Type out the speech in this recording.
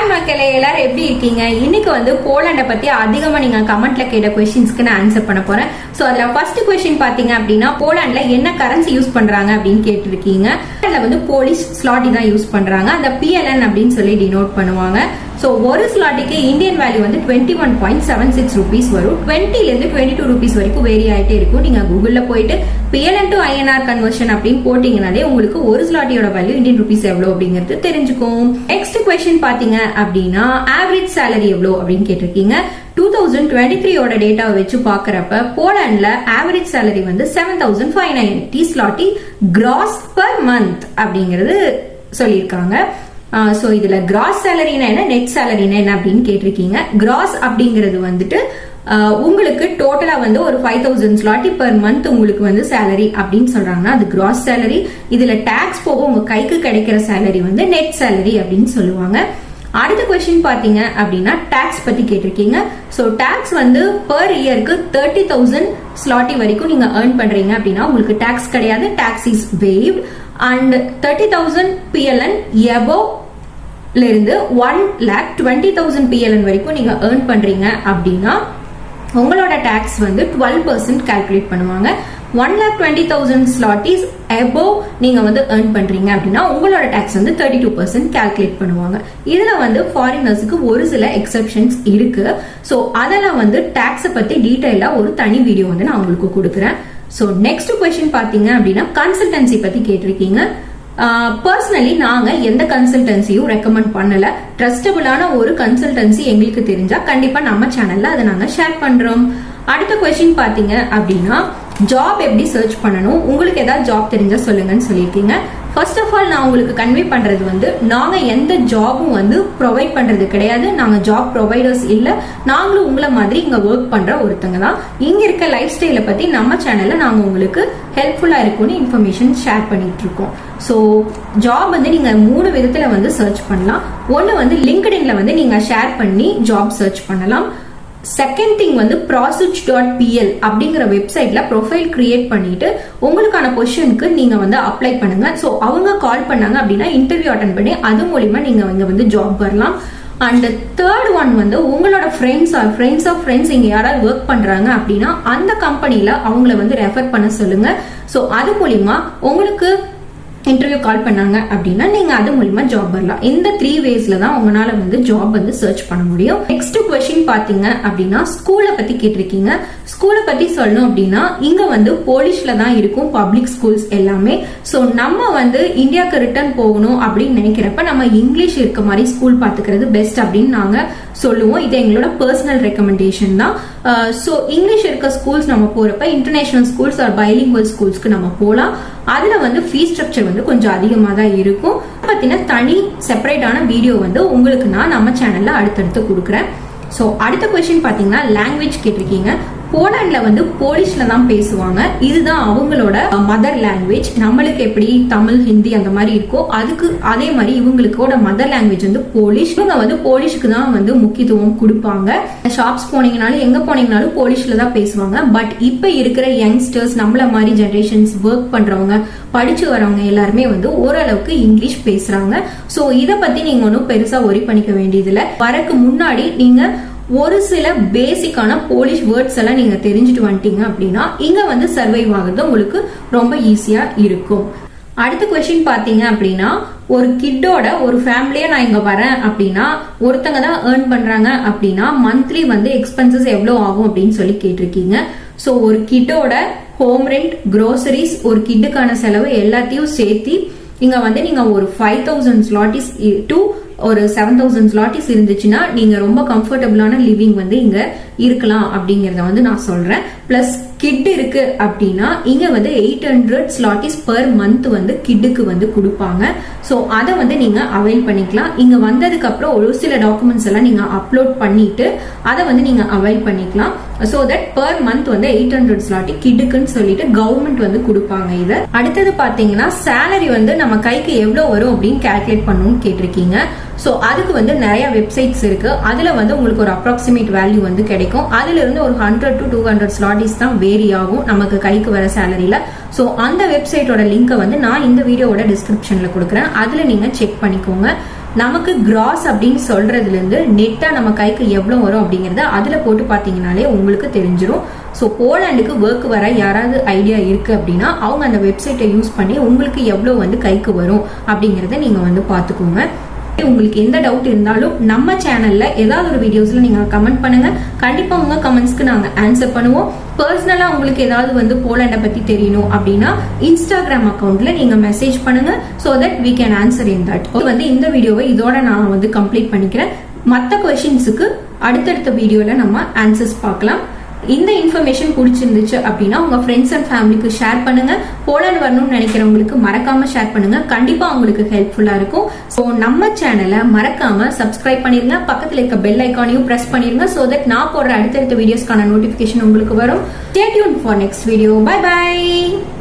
Hi மக்களே, எல்லாரும் எப்படி இருக்கீங்க? இன்னைக்கு வந்து போலாண்டை பத்தி அதிகமா நீங்க கமெண்ட்ல கேட்ட क्वेश्चंसக்கு நான் ஆன்சர் பண்ண போறேன். சோ அதுல ஃபர்ஸ்ட் क्वेश्चन பாத்தீங்க அப்படின்னா போலாண்ட்ல என்ன கரன்சி யூஸ் பண்றாங்க அப்படின்னு கேட்டிருக்கீங்க. அதுல வந்து போலிஷ் ஸ்லாட்டி தான் யூஸ் பண்றாங்க. அந்த PLN அப்படின்னு சொல்லி டினோட் பண்ணுவாங்க. சோ ஒரு ஸ்லாட்டிக்கு இந்தியன் வேல்யூ வந்து 21.76 ரூபீஸ் வரும். 20 ல இருந்து 22 ரூபீஸ் வரைக்கும் வேரி ஆயிட்டே இருக்கும். நீங்க கூகுள்ல போயிட்டு PLN to INR கன்வர்ஷன் அப்படின்னு போட்டீங்கனாலே உங்களுக்கு ஒரு ஸ்லாட்டியோட வேல்யூ இந்தியன் ரூபீஸ் எவ்வளவு அப்படிங்கிறது தெரிஞ்சுக்கும். நெக்ஸ்ட் क्वेश्चन பாத்தீங்க அப்படின்னா ஆவரேஜ் சேலரி எவ்வளவு அப்படின்னு கேட்டிருக்கீங்க. 2023 ஓட டேட்டா வச்சு பாக்குறப்ப போலாண்ட்ல ஆவரேஜ் சேலரி வந்து 7590 ஸ்லாட்டி கிராஸ் பர் மந்த் அப்படிங்கிறது சொல்லியிருக்காங்க. சோ இதுல கிராஸ் சேலரினா என்ன, நெட் சேலரினா என்ன அப்படின்னு கேட்டிருக்கீங்க. கிராஸ் அப்படிங்கிறது வந்துட்டு உங்களுக்கு டோட்டலா வந்து ஒரு 5000 ஸ்லாட்டி பர் மந்த் உங்களுக்கு வந்து சேலரி அப்படின்னு சொல்றாங்கன்னா அது கிராஸ் சேலரி. இதுல டாக்ஸ் போக உங்க கைக்கு கிடைக்கிற சேலரி வந்து நெட் சேலரி அப்படின்னு சொல்லுவாங்க. அடுத்த क्वेश्चन பாத்தீங்க அப்படின்னா டாக்ஸ் பத்தி கேட்டிருக்கீங்க. சோ டாக்ஸ் வந்து பெர் இயருக்கு 30,000 ஸ்லாட்டி வரைக்கும் நீங்க earn பண்றீங்க அப்படின்னா உங்களுக்கு டாக்ஸ் கிடையாது. Tax is waived and 30,000 PLN above ல இருந்து 1,20,000 PLN வரைக்கும் நீங்க earn பண்றீங்க அப்படின்னா உங்களோட டாக்ஸ் வந்து 12% கால்குலேட் பண்ணுவாங்க. 1,20,000 ஸ்லாட்டிஸ் above நீங்க வந்து earn பண்றீங்க அப்படின்னா உங்களோட டாக்ஸ் வந்து 32% கால்குலேட் பண்ணுவாங்க. இதுல வந்து ஃபாரினர்ஸ்க்கு ஒரு சில எக்ஸெப்ஷன்ஸ் இருக்கு. சோ அதெல்லாம் வந்து டாக்ஸ் பத்தி டீடைலா ஒரு தனி வீடியோ வந்து நான் உங்களுக்கு கொடுக்குறேன். சோ நெக்ஸ்ட் क्वेश्चन பாத்தீங்க அப்படின்னா கன்சல்டன்சி பத்தி கேட்டிருக்கீங்க. பர்சனலி நாங்க எந்த கன்சல்டன்சியும் ரெக்கமெண்ட் பண்ணல. ட்ரஸ்டபிளான ஒரு கன்சல்டன்சி எங்களுக்கு தெரிஞ்சா கண்டிப்பா நம்ம சேனல்ல அதை நாங்க ஷேர் பண்றோம். அடுத்த क्वेश्चन பாத்தீங்க அப்படின்னா ஜாப் எப்படி சர்ச் பண்ணணும், உங்களுக்கு ஏதாவது ஜாப் தெரிஞ்சா சொல்லுங்கன்னு சொல்லியிருக்கீங்க. ஃபர்ஸ்ட் ஆஃப் ஆல் நான் உங்களுக்கு கன்வே பண்றது வந்து நாங்க எந்த ஜாபும் வந்து ப்ரொவைட் பண்றது கிடையாது. நாங்க ஜாப் ப்ரொவைடர்ஸ் இல்ல. நாங்களும் உங்களை மாதிரி இங்க ஒர்க் பண்ற ஒருத்தங்க தான். இங்க இருக்க லைஃப் ஸ்டைலை பத்தி நம்ம சேனல்ல நாங்க உங்களுக்கு ஹெல்ப்ஃபுல்லா இருக்கும்னு இன்ஃபர்மேஷன் ஷேர் பண்ணிட்டு இருக்கோம். ஸோ ஜாப் வந்து நீங்க 3 விதத்துல வந்து சர்ச் பண்ணலாம். ஒன்னு வந்து லிங்க்டின்ல வந்து நீங்க ஷேர் பண்ணி ஜாப் சர்ச் பண்ணலாம். செகண்ட் திங் வந்து prosuch.pl அப்படிங்கிற வெப்சைட்ல ப்ரொஃபைல் கிரியேட் பண்ணிட்டு உங்களுக்கான பொசிஷனுக்கு நீங்க வந்து அப்ளை பண்ணுங்க. சோ அவங்க கால் பண்ணாங்க அப்படின்னா இன்டர்வியூ அட்டென்ட் பண்ணி அது மூலியமா நீங்க இங்க வந்து ஜாப் வரலாம். அண்ட் தேர்ட் ஒன் வந்து உங்களோட ஃப்ரெண்ட்ஸ் ஆஃப் ஃப்ரெண்ட்ஸ் இங்க யாராவது ஒர்க் பண்றாங்க அப்படின்னா அந்த கம்பெனில அவங்கள வந்து ரெஃபர் பண்ண சொல்லுங்க. சோ அது மூலியமா உங்களுக்கு இன்டர்வியூ கால் பண்ணாங்க அப்படின்னா நீங்க அது மூலமா ஜாப் வரலாம். இந்த 3 வேஸ்ல தான் உங்களால வந்து ஜாப் வந்து சர்ச் பண்ண முடியும். நெக்ஸ்ட் क्वेश्चन பாத்தீங்க அப்படின்னா ஸ்கூலை பத்தி கேட்டிருக்கீங்க. ஸ்கூலை பத்தி சொல்லணும் அப்படின்னா இங்க வந்து போலிஷ்ல தான் இருக்கும் பப்ளிக் ஸ்கூல்ஸ் எல்லாமே. சோ நம்ம வந்து இந்தியாவுக்கு ரிட்டர்ன் போகணும் அப்படின்னு நினைக்கிறப்ப நம்ம இங்கிலீஷ் இருக்க மாதிரி ஸ்கூல் பாத்துக்கிறது பெஸ்ட் அப்படின்னு நாங்க சொல்லுவோம். இது எங்களோட பர்சனல் ரெக்கமெண்டேஷன் தான். சோ இங்கிலீஷ் இருக்க ஸ்கூல்ஸ் நம்ம போறப்ப இன்டர்நேஷனல் ஸ்கூல்ஸ் ஆர் பைலிங்குவல் ஸ்கூல்ஸ்க்கு நம்ம போலாம். அதுல வந்து ஃபீஸ் ஸ்ட்ரக்சர் வந்து கொஞ்சம் அதிகமா தான் இருக்கும். பத்தின தனி செப்பரேட்டான வீடியோ வந்து உங்களுக்கு நான் நம்ம சேனல்ல அடுத்தடுத்து கொடுக்குறேன். சோ அடுத்த क्वेश्चन பாத்தீங்கன்னா லாங்குவேஜ் கேட்டிருக்கீங்க. போலாண்ட்ல வந்து போலிஷ்ல தான் பேசுவாங்க. இதுதான் அவங்களோட மதர் லாங்குவேஜ். நம்மளுக்கு எப்படி தமிழ் ஹிந்தி அந்த மாதிரி இருக்கோ அதுக்கு அதே மாதிரி இவங்களுக்கோட மதர் லாங்குவேஜ் வந்து போலிஷ். இவங்க வந்து போலிஷ்க்கு தான் வந்து முக்கியத்துவம் கொடுப்பாங்க. ஷாப்ஸ் போனீங்கனாலும் எங்க போனீங்கனாலும் போலிஷ்ல தான் பேசுவாங்க. பட் இப்ப இருக்கிற யங்ஸ்டர்ஸ் நம்மள மாதிரி ஜெனரேஷன்ஸ் ஒர்க் பண்றவங்க படிச்சு வரவங்க எல்லாருமே வந்து ஓரளவுக்கு இங்கிலீஷ் பேசுறாங்க. சோ இத பத்தி நீங்க ஒன்னும் பெருசா ஒரி பண்ணிக்க வேண்டியதுல. வரக்கு முன்னாடி நீங்க ஒரு சில பேசிக்கான போலிஷ் வேர்ட்ஸ் எல்லாம் நீங்க தெரிஞ்சுட்டு வந்துட்டீங்க அப்படின்னா இங்க வந்து சர்வைவ் ஆகுறது உங்களுக்கு ரொம்ப ஈஸியா இருக்கும். அடுத்த क्वेश्चन பாத்தீங்க அப்படின்னா ஒரு கிட்டோட ஒரு ஃபேமிலியா நான் இங்க வரேன் அப்படின்னா ஒருத்தங்க தான் earn பண்றாங்க அப்படின்னா மந்த்லி வந்து எக்ஸ்பென்சஸ் எவ்வளவு ஆகும் அப்படின்னு சொல்லி கேட்டிருக்கீங்க. சோ ஒரு கிட்டோட ஹோம் ரெண்ட், groceries, ஒரு கிட்டுக்கான செலவு எல்லாத்தையும் சேர்த்து இங்க வந்து நீங்க ஒரு 5,000 ஸ்லாட்டிஸ் டு ஒரு 7,000 ஸ்லாட்டிஸ் இருந்துச்சுன்னா நீங்க ரொம்ப கம்ஃபர்டபுளான லிவிங் வந்து இங்க இருக்கலாம் அப்படிங்கறத வந்து நான் சொல்றேன். பிளஸ் கிட் இருக்கு அப்படின்னா இங்க வந்து 800 ஸ்லாட்டிஸ் பர் மந்த் வந்து கிட்டுக்கு வந்து கொடுப்பாங்க. சோ அதை வந்து நீங்க அவைல் பண்ணிக்கலாம். இங்க வந்ததுக்கு அப்புறம் ஒரு சில டாக்குமெண்ட்ஸ் எல்லாம் நீங்க அப்லோட் பண்ணிட்டு அதை வந்து நீங்க அவைல் பண்ணிக்கலாம். சோ தட் பர் மந்த் வந்து 800 ஸ்லாட்டி கிட்டுக்குன்னு சொல்லிட்டு கவர்மெண்ட் வந்து கொடுப்பாங்க. இதை அடுத்தது பாத்தீங்கன்னா சேலரி வந்து நம்ம கைக்கு எவ்வளவு வரும் அப்படின்னு கால்குலேட் பண்ணணும்னு கேட்டிருக்கீங்க. சோ அதுக்கு வந்து நிறைய வெப்சைட்ஸ் இருக்கு. அதுல வந்து உங்களுக்கு ஒரு அப்ராக்சிமேட் வேல்யூ வந்து கிடைக்கும். அதுல இருந்து ஒரு 100 to 200 ஸ்லாட்டிஸ் தான் வேரி ஆகும் நமக்கு கைக்கு வர சேலரியில. சோ அந்த வெப்சைட்டோட லிங்கை வந்து நான் இந்த வீடியோவோட டிஸ்கிரிப்ஷன்ல கொடுக்குறேன். அதுல நீங்க செக் பண்ணிக்கோங்க. நமக்கு கிராஸ் அப்படின்னு சொல்றதுல இருந்து நெட்டா நம்ம கைக்கு எவ்வளவு வரும் அப்படிங்கறத அதுல போட்டு பாத்தீங்கன்னாலே உங்களுக்கு தெரிஞ்சிடும். ஸோ போலாண்டுக்கு ஒர்க் வர யாராவது ஐடியா இருக்கு அப்படின்னா அவங்க அந்த வெப்சைட்டை யூஸ் பண்ணி உங்களுக்கு எவ்வளவு வந்து கைக்கு வரும் அப்படிங்கறத நீங்க வந்து பாத்துக்கோங்க. உங்களுக்கு எந்த டவுட் இருந்தாலும் நம்ம சேனல்ல ஏதாவது ஒரு வீடியோஸ்ல நீங்க கமெண்ட் பண்ணுங்க. கண்டிப்பா உங்க கமெண்ட்ஸ்க்கு நாங்க ஆன்சர் பண்ணுவோம். பர்சனலா உங்களுக்கு ஏதாவது வந்து போலாண்டை பத்தி தெரியணும் அப்படின்னா இன்ஸ்டாகிராம் அக்கௌண்ட்ல நீங்க மெசேஜ் பண்ணுங்க. So that we can answer in that. வந்து இந்த வீடியோவை இதோட நான் வந்து கம்ப்ளீட் பண்ணிக்கிறேன். மற்ற கொஸ்டின்ஸுக்கு அடுத்தடுத்த வீடியோல நம்ம ஆன்சர்ஸ் பார்க்கலாம். இந்த இன்ஃபர்மேஷன் பிடிச்சிருந்துச்சு அப்படின்னா உங்க ஃப்ரெண்ட்ஸ் அண்ட் ஃபேமிலிக்கு ஷேர் பண்ணுங்க. போலாண்ட் வரணும்னு நினைக்கிறவங்களுக்கு மறக்காம ஷேர் பண்ணுங்க. கண்டிப்பா உங்களுக்கு ஹெல்ப்ஃபுல்லா இருக்கும். சோ நம்ம சேனலை மறக்காம சப்ஸ்கிரைப் பண்ணிருங்க. பக்கத்துல இருக்க பெல் ஐக்கானையும் பிரஸ் பண்ணிருங்க. சோ தட் நான் போடுற அடுத்தடுத்த வீடியோஸ்க்கான நோட்டிபிகேஷன் உங்களுக்கு வரும். Stay tuned for next video. Bye bye.